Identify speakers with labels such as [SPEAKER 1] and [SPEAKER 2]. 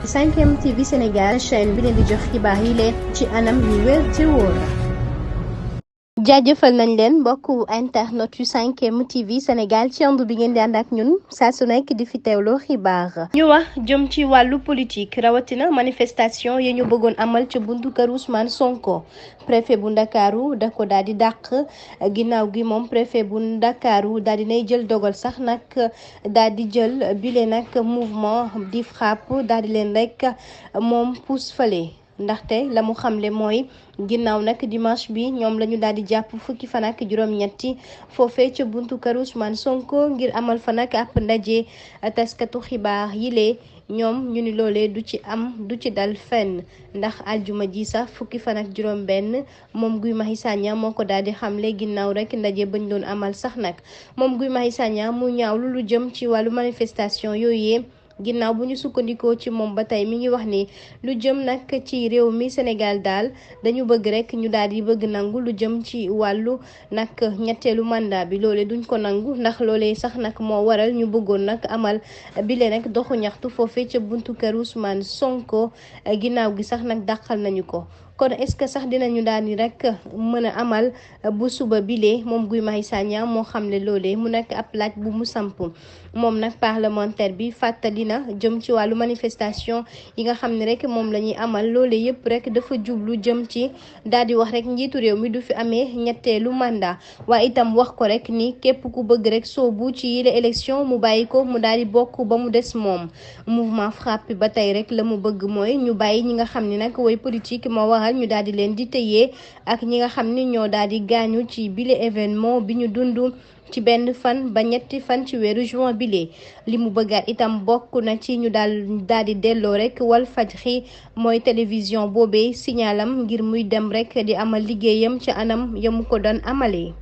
[SPEAKER 1] 5M TV Sénégal chaîne bi leen di jox xibaar yi leen ci anam yu wér te wóor. jaajëfal nañ leen mbokku internet yu 5M TV Sénégal ci ànd bi ngeen di ànd ak ñun saa su nekk di fi teewloo xibaar. ñu wax jëm ci wàllu politique rawatina manifestation yi ñu bëggoon amal ci buntu kër Ousmane Sonko préfet bu Ndakaaru da ko daal di dàq ginnaaw gi moom préfet bu Ndakaaru daal di nay jël dogal sax nag daal di jël bile nag mouvement di frappe daal di leen rek moom pousse fale. ndaxte la mu xamle mooy ginnaaw nag dimanche bi ñoom la ñu daal di jàpp fukki fan ak juróom-ñetti foofee ca buntu kër Ousmane Sonko ngir amal fa nag ab ndaje taskatu xibaar yile ñoom ñu ni loolee du ci am du ci dal fenn ndax aljuma ji sax fukki fan ak juróom-benn moom Guy Marius Sagna moo ko daal di xamle ginnaaw rek ndaje bañ doon amal sax nag moom Guy Marius Sagna mu ñaawlu lu jëm ci wàllu manifestation yooyee. ginnaaw bu ñu sukkandikoo ci moom ba tey mi ngi wax ni lu jëm nag ci réew mi Sénégal daal dañu bëgg rek ñu daal di bëgg nangu lu jëm ci wàllu nag ñetteelu mandat bi loole duñ ko nangu ndax loolee sax nag moo waral ñu bëggoon nag amal bile nag doxu ñaxtu foofee ca buntu kër Ousmane Sonko ginnaaw gi sax nag dàqal nañu ko. kon est-ce que sax dinañu daal di rek mën a amal bu suba bile moom Guy Marius Sagna moo xamle loolee mu nekk ab laaj bu mu samp moom nag parlementaire bi fàttali na jëm ci wàllu manifestation yi nga xam ne rek moom la ñuy amal loolee yëpp rek dafa jublu jëm ci daal di wax rek njiitu réew mi du fi amee ñetteelu mandat waaye itam wax ko rek ni képp ku bëgg rek soobu ci yile élection mu bàyyi ko mu daal di bokk ba mu des moom mouvement frappe ba tey rek la mu bëgg mooy ñu bàyyi ñi nga xam ne nag way politique moo waral ñu daal di leen di tëyee ak ñi nga xam ni ñoo daal di gaañu ci bile événement bi ñu dund ci benn fan ba ñetti fan ci weeru juin bile li mu bëggaat itam bokk na ci ñu daal di delloo rek Walfadjri mooy télévision boobee signalam ngir muy dem rek di amal liggéeyam ci anam ya mu ko doon amalee.